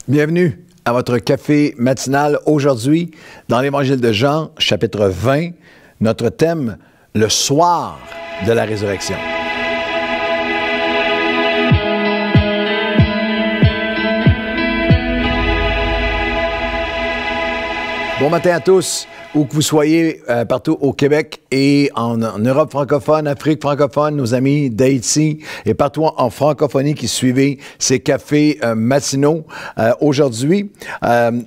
Bienvenue à votre café matinal. Aujourd'hui, dans l'Évangile de Jean, chapitre 20, notre thème, le soir de la résurrection. Bon matin à tous, où que vous soyez, partout au Québec et en Europe francophone, Afrique francophone, nos amis d'Haïti et partout en francophonie qui suivez ces cafés matinaux. Aujourd'hui,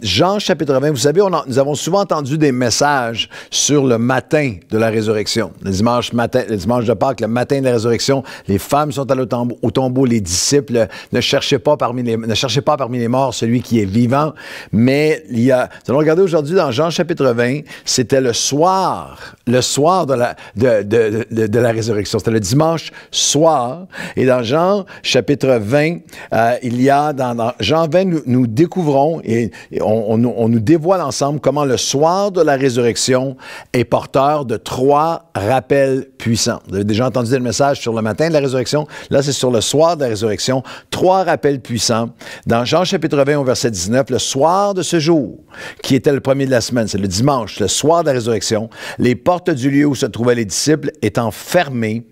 Jean chapitre 20, vous savez, nous avons souvent entendu des messages sur le matin de la résurrection. Le dimanche de Pâques, le matin de la résurrection, les femmes sont allées au tombeau, les disciples ne cherchaient pas parmi les morts celui qui est vivant, mais nous allons regarder aujourd'hui dans Jean chapitre 20, c'était le soir de la résurrection. C'était le dimanche soir. Et dans Jean chapitre 20, dans Jean 20, nous découvrons et on nous dévoile ensemble comment le soir de la résurrection est porteur de 3 rappels puissants. Vous avez déjà entendu le message sur le matin de la résurrection. Là, c'est sur le soir de la résurrection. 3 rappels puissants. Dans Jean chapitre 20, au verset 19, le soir de ce jour, qui était le premier de la semaine, c'est le dimanche, le soir de la résurrection, les portes du lieu où se trouvaient les disciples étant fermées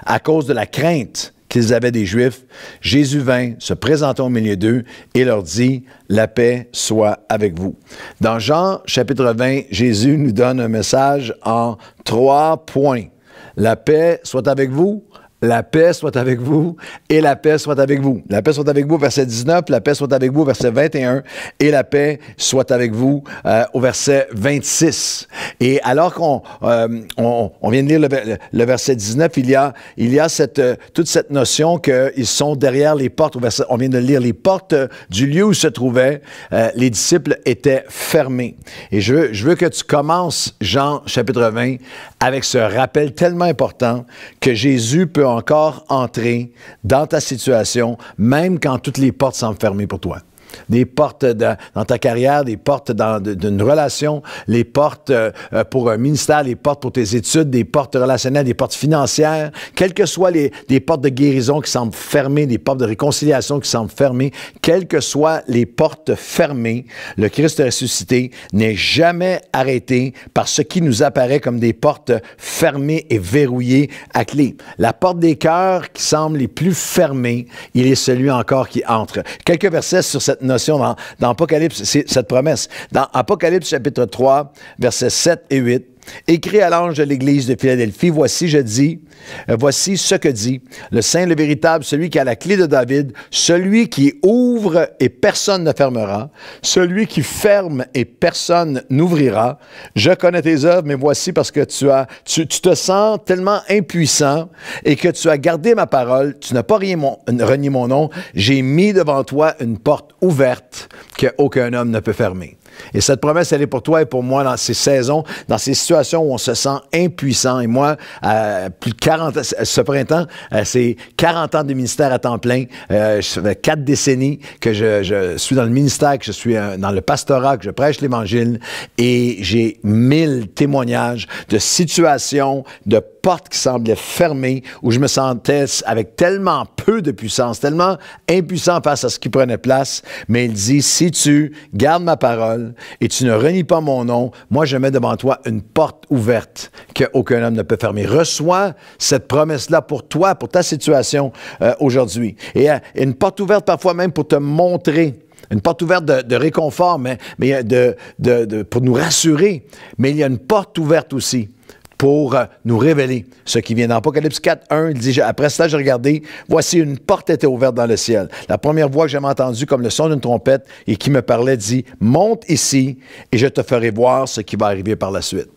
à cause de la crainte qu'ils avaient des Juifs, Jésus vint, se présenta au milieu d'eux et leur dit, « La paix soit avec vous. » Dans Jean chapitre 20, Jésus nous donne un message en 3 points. La paix soit avec vous. La paix soit avec vous et la paix soit avec vous. La paix soit avec vous, verset 19, la paix soit avec vous, verset 21, et la paix soit avec vous au verset 26. Et alors qu'on vient de lire le verset 19, il y a toute cette notion qu'ils sont derrière les portes. On vient de lire les portes du lieu où se trouvaient les disciples étaient fermées. Et je veux que tu commences Jean chapitre 20 avec ce rappel tellement important que Jésus peut encore entrer dans ta situation, même quand toutes les portes semblent fermées pour toi. Des portes dans ta carrière, des portes d'une relation, les portes pour un ministère, les portes pour tes études, des portes relationnelles, des portes financières, quelles que soient des portes de guérison qui semblent fermées, des portes de réconciliation qui semblent fermées, quelles que soient les portes fermées, le Christ ressuscité n'est jamais arrêté par ce qui nous apparaît comme des portes fermées et verrouillées à clé. La porte des cœurs qui semble les plus fermées, il est celui encore qui entre. Quelques versets sur cette notion dans Apocalypse, c'est cette promesse. Dans Apocalypse chapitre 3, versets 7 et 8, « Écrit à l'ange de l'église de Philadelphie, voici ce que dit le Saint, le véritable, celui qui a la clé de David, celui qui ouvre et personne ne fermera, celui qui ferme et personne n'ouvrira. Je connais tes œuvres, mais voici parce que tu te sens tellement impuissant et que tu as gardé ma parole, tu n'as pas renié mon nom, j'ai mis devant toi une porte ouverte qu'aucun homme ne peut fermer. » Et cette promesse, elle est pour toi et pour moi dans ces saisons, dans ces situations où on se sent impuissant. Et moi, plus de 40, ce printemps, c'est 40 ans de ministère à temps plein. Ça fait 4 décennies que je suis dans le ministère, que je suis dans le pastorat, que je prêche l'Évangile. Et j'ai 1000 témoignages de situations, de portes qui semblaient fermées, où je me sentais avec tellement peu de puissance, tellement impuissant face à ce qui prenait place. Mais il dit, si tu gardes ma parole et tu ne renies pas mon nom, moi je mets devant toi une porte ouverte qu'aucun homme ne peut fermer. Reçois cette promesse-là pour toi, pour ta situation aujourd'hui. Et une porte ouverte parfois même pour te montrer. Une porte ouverte de réconfort, mais pour nous rassurer. Mais il y a une porte ouverte aussi pour nous révéler ce qui vient. Dans Apocalypse 4, 1, il dit, après cela, j'ai regardé, voici une porte était ouverte dans le ciel. La première voix que j'avais entendue comme le son d'une trompette et qui me parlait dit, monte ici et je te ferai voir ce qui va arriver par la suite.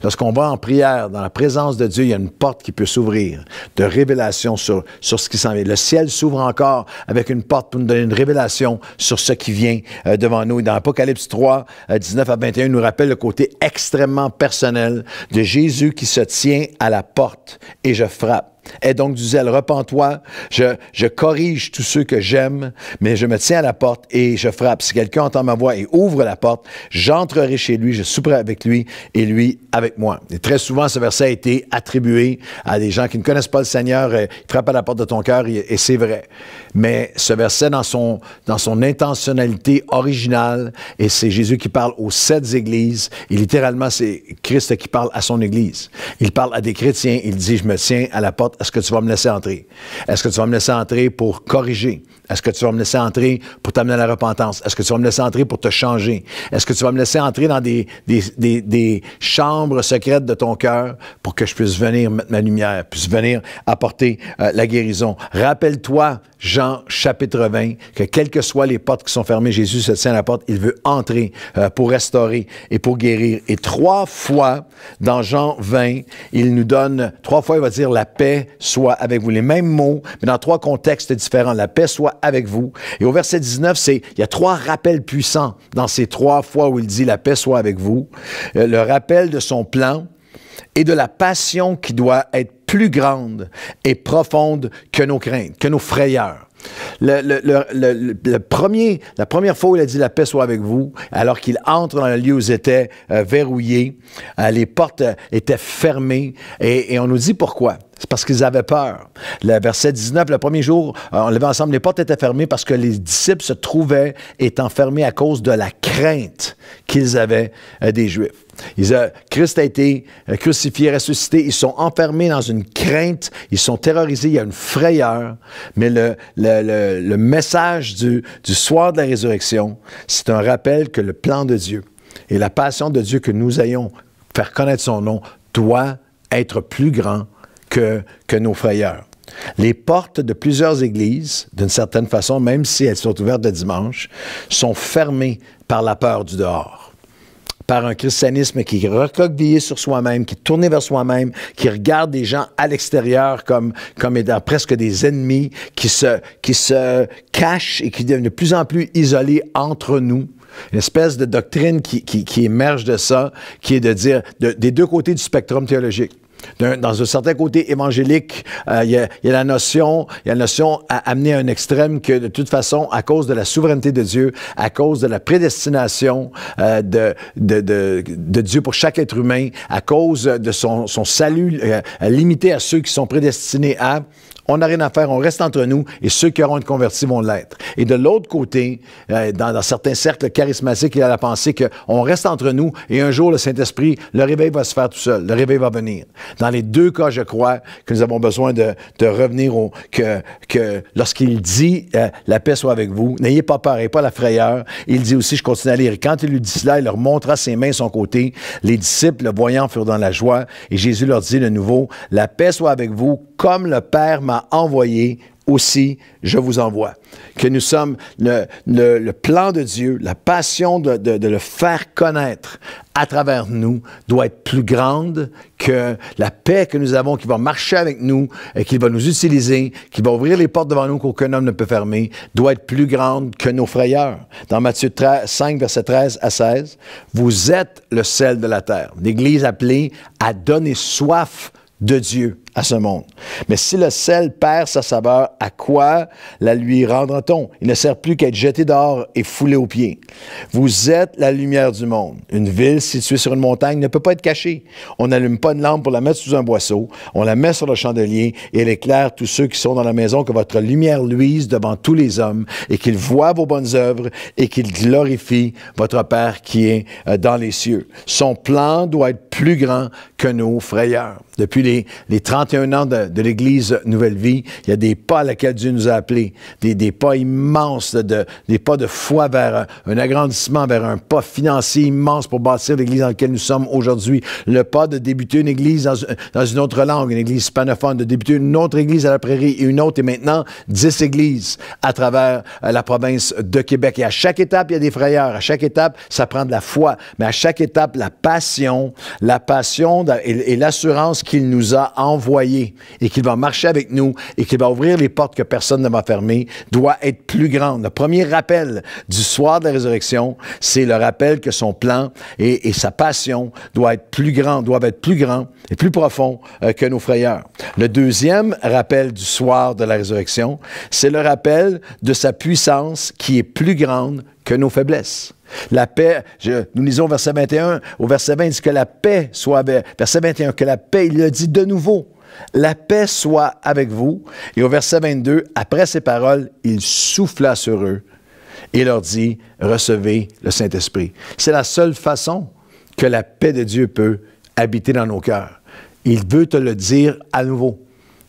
Lorsqu'on va en prière, dans la présence de Dieu, il y a une porte qui peut s'ouvrir de révélation sur ce qui s'en vient. Le ciel s'ouvre encore avec une porte pour nous donner une révélation sur ce qui vient devant nous. Et dans Apocalypse 3, 19 à 21, il nous rappelle le côté extrêmement personnel de Jésus qui se tient à la porte et je frappe. Aie donc du zèle, repens-toi. Je corrige tous ceux que j'aime, mais je me tiens à la porte et je frappe. Si quelqu'un entend ma voix et ouvre la porte, j'entrerai chez lui, je souperai avec lui et lui avec moi. Et très souvent, ce verset a été attribué à des gens qui ne connaissent pas le Seigneur. Il frappe à la porte de ton cœur et c'est vrai. Mais ce verset, dans son intentionnalité originale, et c'est Jésus qui parle aux 7 églises, et littéralement, c'est Christ qui parle à son église. Il parle à des chrétiens, il dit, je me tiens à la porte, est-ce que tu vas me laisser entrer? Est-ce que tu vas me laisser entrer pour corriger? Est-ce que tu vas me laisser entrer pour t'amener à la repentance? Est-ce que tu vas me laisser entrer pour te changer? Est-ce que tu vas me laisser entrer dans des chambres secrètes de ton cœur pour que je puisse venir mettre ma lumière, puisse venir apporter la guérison? Rappelle-toi, Jean chapitre 20, que quelles que soient les portes qui sont fermées, Jésus se tient à la porte, il veut entrer pour restaurer et pour guérir. Et 3 fois, dans Jean 20, il nous donne, 3 fois il va dire, la paix soit avec vous. Les mêmes mots, mais dans 3 contextes différents. La paix soit avec vous. Et au verset 19, il y a 3 rappels puissants dans ces 3 fois où il dit la paix soit avec vous. Le rappel de son plan et de la passion qui doit être plus grande et profonde que nos craintes, que nos frayeurs. La première fois où il a dit la paix soit avec vous, alors qu'il entre dans le lieu où ils étaient verrouillés, les portes étaient fermées et on nous dit pourquoi. C'est parce qu'ils avaient peur. Le verset 19, le premier jour, on levait ensemble, les portes étaient fermées parce que les disciples se trouvaient étant fermés à cause de la crainte qu'ils avaient des Juifs. Christ a été crucifié, ressuscité. Ils sont enfermés dans une crainte. Ils sont terrorisés. Il y a une frayeur. Mais le message du soir de la résurrection, c'est un rappel que le plan de Dieu et la passion de Dieu que nous ayons faire connaître son nom doit être plus grand que nos frayeurs. Les portes de plusieurs églises, d'une certaine façon, même si elles sont ouvertes le dimanche, sont fermées par la peur du dehors. Par un christianisme qui est recroquevillé sur soi-même, qui est tourné vers soi-même, qui regarde des gens à l'extérieur comme étant presque des ennemis, qui se cachent et qui deviennent de plus en plus isolés entre nous. Une espèce de doctrine qui émerge de ça, qui est de dire des 2 côtés du spectrum théologique. Dans un certain côté évangélique, il y a la notion à amener à un extrême que de toute façon, à cause de la souveraineté de Dieu, à cause de la prédestination de Dieu pour chaque être humain, à cause de son salut limité à ceux qui sont prédestinés à... On n'a rien à faire, on reste entre nous et ceux qui auront été convertis vont l'être. Et de l'autre côté, dans certains cercles charismatiques, il y a la pensée qu'on reste entre nous et un jour, le Saint-Esprit, le réveil va se faire tout seul, le réveil va venir. Dans les 2 cas, je crois que nous avons besoin de revenir que lorsqu'il dit la paix soit avec vous, n'ayez pas peur et pas la frayeur. Il dit aussi, je continue à lire, quand il lui dit cela, il leur montra ses mains à son côté. Les disciples, le voyant, furent dans la joie et Jésus leur dit de nouveau, la paix soit avec vous, comme le Père m'a envoyé, aussi je vous envoie. Que nous sommes le plan de Dieu, la passion de le faire connaître à travers nous doit être plus grande que la paix que nous avons, qui va marcher avec nous, qui va nous utiliser, qui va ouvrir les portes devant nous qu'aucun homme ne peut fermer, doit être plus grande que nos frayeurs. Dans Matthieu 5, verset 13 à 16, « Vous êtes le sel de la terre. » L'Église appelée à donner soif de Dieu à ce monde. Mais si le sel perd sa saveur, à quoi la lui rendra-t-on? Il ne sert plus qu'à être jeté dehors et foulé aux pieds. Vous êtes la lumière du monde. Une ville située sur une montagne ne peut pas être cachée. On n'allume pas une lampe pour la mettre sous un boisseau. On la met sur le chandelier et elle éclaire tous ceux qui sont dans la maison, que votre lumière luise devant tous les hommes et qu'ils voient vos bonnes œuvres et qu'ils glorifient votre Père qui est dans les cieux. Son plan doit être plus grand que nos frayeurs. Depuis les 31 ans de l'Église Nouvelle Vie, il y a des pas à laquelle Dieu nous a appelés, des pas immenses, des pas de foi vers un agrandissement, vers un pas financier immense pour bâtir l'Église dans laquelle nous sommes aujourd'hui. Le pas de débuter une Église dans une autre langue, une Église hispanophone, de débuter une autre Église à la Prairie et une autre, et maintenant 10 Églises à travers la province de Québec. Et à chaque étape, il y a des frayeurs. À chaque étape, ça prend de la foi. Mais à chaque étape, la passion et l'assurance qu'il nous a envoyée foyer et qu'il va marcher avec nous et qu'il va ouvrir les portes que personne ne va fermer doit être plus grande. Le premier rappel du soir de la résurrection, c'est le rappel que son plan et sa passion doivent être plus grands et plus profonds que nos frayeurs. Le deuxième rappel du soir de la résurrection, c'est le rappel de sa puissance qui est plus grande que nos faiblesses. La paix, nous lisons au verset 21, au verset 20, il dit que la paix soit avec, verset 21, que la paix, il le dit de nouveau, la paix soit avec vous. Et au verset 22, après ces paroles, il souffla sur eux et leur dit, recevez le Saint-Esprit. C'est la seule façon que la paix de Dieu peut habiter dans nos cœurs. Il veut te le dire à nouveau.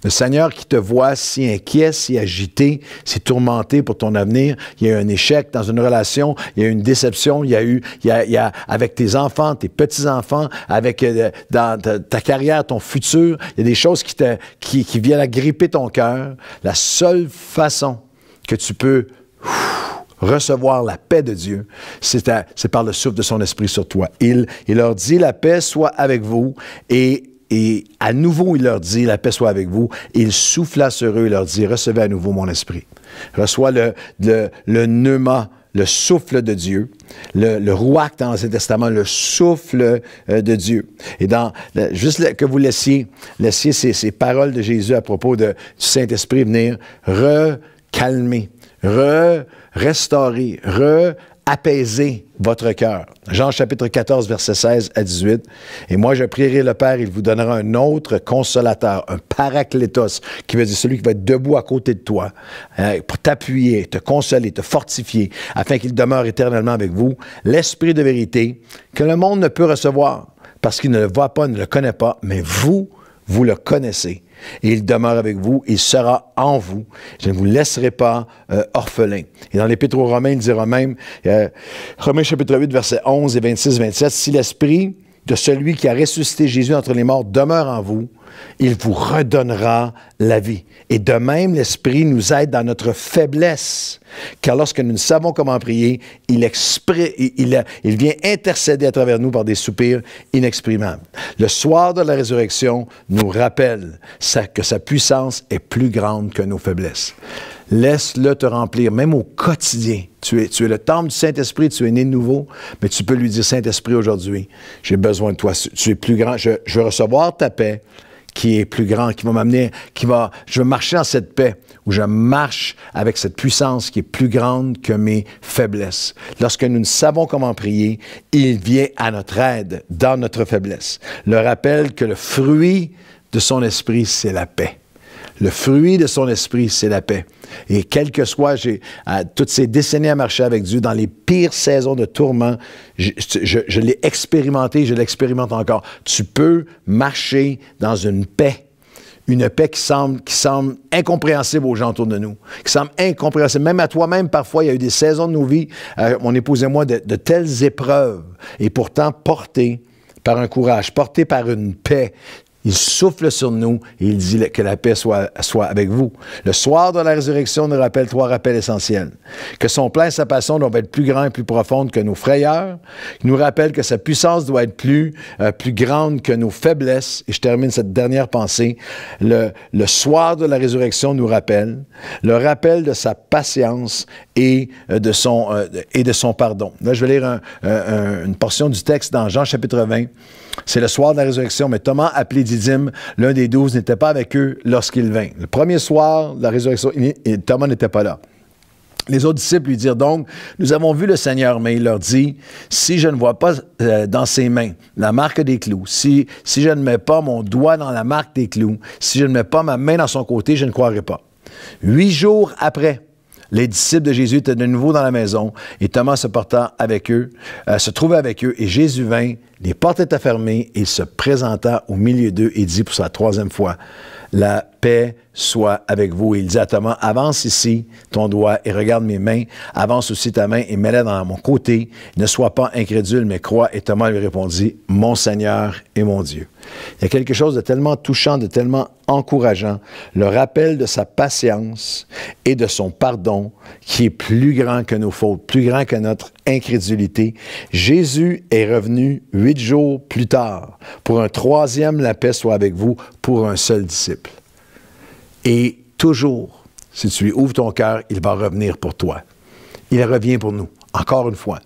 Le Seigneur qui te voit si inquiet, si agité, si tourmenté pour ton avenir, il y a eu un échec dans une relation, il y a eu une déception, il y a avec tes enfants, tes petits-enfants, avec dans ta carrière, ton futur, il y a des choses qui viennent agripper ton cœur. La seule façon que tu peux recevoir la paix de Dieu, c'est par le souffle de son esprit sur toi. Il leur dit, la paix soit avec vous, et à nouveau, il leur dit, la paix soit avec vous. Il souffla sur eux et leur dit, recevez à nouveau mon esprit. Reçois le pneuma, le souffle de Dieu, le rouach dans l'Ancien Testament, le souffle de Dieu. Et juste que vous laissiez ces paroles de Jésus à propos du Saint-Esprit venir recalmer, restaurer, apaiser votre cœur. Jean chapitre 14, versets 16 à 18. « Et moi, je prierai le Père, il vous donnera un autre consolateur, un paraclétos, qui veut dire celui qui va être debout à côté de toi, pour t'appuyer, te consoler, te fortifier, afin qu'il demeure éternellement avec vous, l'Esprit de vérité, que le monde ne peut recevoir, parce qu'il ne le voit pas, ne le connaît pas, mais vous le connaissez. Et il demeure avec vous, il sera en vous. Je ne vous laisserai pas orphelins. » Et dans l'Épître aux Romains, il dira même, Romains chapitre 8, versets 11 et 26-27, « Si l'Esprit de celui qui a ressuscité Jésus entre les morts demeure en vous, il vous redonnera la vie. Et de même, l'Esprit nous aide dans notre faiblesse, car lorsque nous ne savons comment prier, il vient intercéder à travers nous par des soupirs inexprimables. » Le soir de la résurrection nous rappelle que sa puissance est plus grande que nos faiblesses. Laisse-le te remplir, même au quotidien. Tu es le temple du Saint-Esprit, tu es né de nouveau, mais tu peux lui dire, Saint-Esprit, aujourd'hui, j'ai besoin de toi. Tu es plus grand. Je veux recevoir ta paix qui est plus grande, qui va m'amener, je veux marcher dans cette paix, où je marche avec cette puissance qui est plus grande que mes faiblesses. Lorsque nous ne savons comment prier, il vient à notre aide dans notre faiblesse. Le rappel que le fruit de son esprit, c'est la paix. Le fruit de son esprit, c'est la paix. Et quel que soit, toutes ces décennies à marcher avec Dieu, dans les pires saisons de tourment, je l'ai expérimenté, je l'expérimente encore. Tu peux marcher dans une paix qui semble incompréhensible aux gens autour de nous, qui semble incompréhensible. Même à toi-même, parfois, il y a eu des saisons de nos vies, mon épouse et moi, de telles épreuves, et pourtant portées par un courage, portées par une paix. Il souffle sur nous et il dit que la paix soit avec vous. Le soir de la résurrection nous rappelle 3 rappels essentiels. Que son plan et sa passion doivent être plus grands et plus profondes que nos frayeurs. Il nous rappelle que sa puissance doit être plus grande que nos faiblesses. Et je termine cette dernière pensée. Le soir de la résurrection nous rappelle le rappel de sa patience et de son pardon. Là, je vais lire une portion du texte dans Jean chapitre 20. C'est le soir de la résurrection, mais Thomas, appelé Didyme, l'un des 12, n'était pas avec eux lorsqu'il vint. Le premier soir de la résurrection, Thomas n'était pas là. Les autres disciples lui dirent donc, « Nous avons vu le Seigneur. » Mais il leur dit, « Si je ne vois pas dans ses mains la marque des clous, si je ne mets pas mon doigt dans la marque des clous, si je ne mets pas ma main dans son côté, je ne croirai pas. » 8 jours après, les disciples de Jésus étaient de nouveau dans la maison et Thomas se trouvait avec eux et Jésus vint, les portes étaient fermées et il se présenta au milieu d'eux et dit pour sa 3e fois, La paix soit avec vous. Il dit à Thomas, avance ici ton doigt et regarde mes mains. Avance aussi ta main et mets-la dans mon côté. Ne sois pas incrédule, mais crois. Et Thomas lui répondit, mon Seigneur et mon Dieu. Il y a quelque chose de tellement touchant, de tellement encourageant. Le rappel de sa patience et de son pardon qui est plus grand que nos fautes, plus grand que notre incrédulité. Jésus est revenu 8 jours plus tard pour un troisième, la paix soit avec vous, pour un seul disciple. Et toujours, si tu lui ouvres ton cœur, il va revenir pour toi. Il revient pour nous, encore une fois.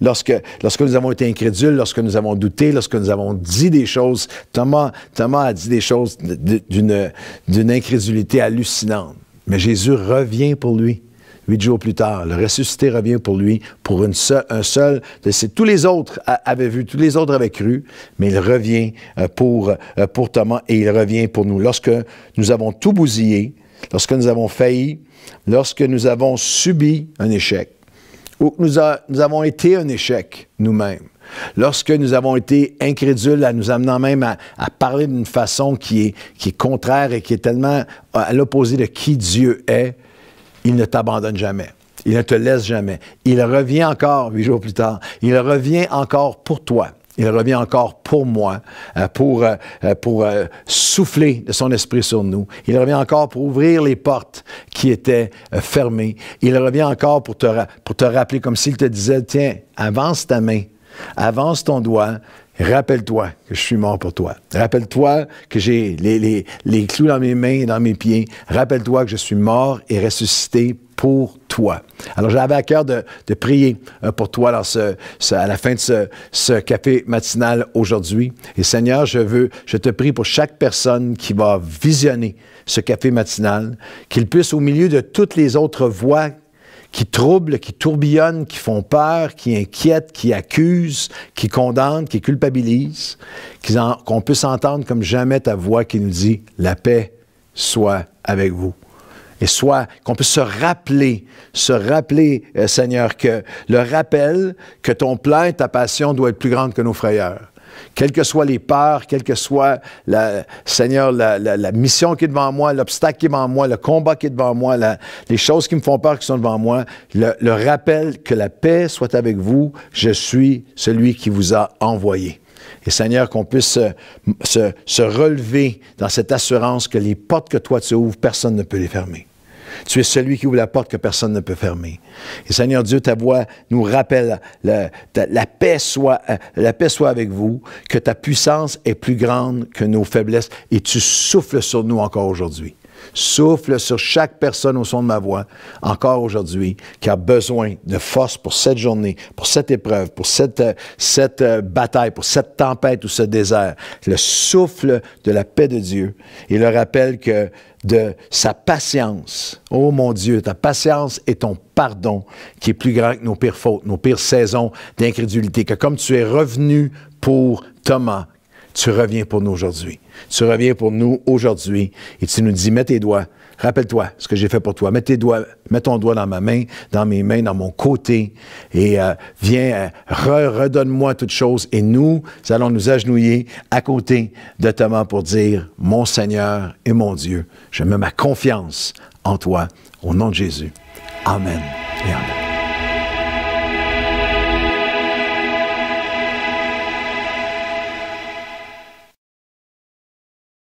Lorsque nous avons été incrédules, lorsque nous avons douté, lorsque nous avons dit des choses, Thomas a dit des choses d'une incrédulité hallucinante. Mais Jésus revient pour lui. 8 jours plus tard, le ressuscité revient pour lui, pour un seul. Tous les autres avaient vu, tous les autres avaient cru, mais il revient pour Thomas et il revient pour nous. Lorsque nous avons tout bousillé, lorsque nous avons failli, lorsque nous avons subi un échec, ou que nous avons été un échec nous-mêmes, lorsque nous avons été incrédules, à nous amenant même à parler d'une façon qui est contraire et qui est tellement à l'opposé de qui Dieu est, il ne t'abandonne jamais. Il ne te laisse jamais. Il revient encore 8 jours plus tard. Il revient encore pour toi. Il revient encore pour moi, pour souffler de son esprit sur nous. Il revient encore pour ouvrir les portes qui étaient fermées. Il revient encore pour te rappeler, comme s'il te disait, tiens, avance ta main, avance ton doigt, rappelle-toi que je suis mort pour toi. Rappelle-toi que j'ai les clous dans mes mains et dans mes pieds. Rappelle-toi que je suis mort et ressuscité pour toi. Alors, j'avais à cœur de prier pour toi à la fin de ce café matinal aujourd'hui. Et Seigneur, je te prie pour chaque personne qui va visionner ce café matinal, qu'il puisse, au milieu de toutes les autres voix qui troublent, qui tourbillonnent, qui font peur, qui inquiètent, qui accusent, qui condamnent, qui culpabilisent, qu'on puisse entendre comme jamais ta voix qui nous dit « La paix soit avec vous ». Et qu'on puisse se rappeler, Seigneur, que le rappel que ton plan et ta passion doivent être plus grandes que nos frayeurs. Quelles que soient les peurs, quelle que soit, Seigneur, la mission qui est devant moi, l'obstacle qui est devant moi, le combat qui est devant moi, les choses qui me font peur qui sont devant moi, le rappel que la paix soit avec vous, je suis celui qui vous a envoyé. Et Seigneur, qu'on puisse se relever dans cette assurance que les portes que toi tu ouvres, personne ne peut les fermer. Tu es celui qui ouvre la porte que personne ne peut fermer. Et Seigneur Dieu, ta voix nous rappelle la paix soit avec vous, que ta puissance est plus grande que nos faiblesses et tu souffles sur nous encore aujourd'hui. Souffle sur chaque personne au son de ma voix, encore aujourd'hui, qui a besoin de force pour cette journée, pour cette épreuve, pour cette bataille, pour cette tempête ou ce désert. Le souffle de la paix de Dieu et le rappel que de sa patience, oh mon Dieu, ta patience et ton pardon qui est plus grand que nos pires fautes, nos pires saisons d'incrédulité, que comme tu es revenu pour Thomas, tu reviens pour nous aujourd'hui. Tu reviens pour nous aujourd'hui et tu nous dis, mets tes doigts, rappelle-toi ce que j'ai fait pour toi. Mets ton doigt dans ma main, dans mes mains, dans mon côté et viens, redonne-moi toute chose. Et nous allons nous agenouiller à côté de Thomas pour dire, mon Seigneur et mon Dieu, je mets ma confiance en toi, au nom de Jésus. Amen et amen.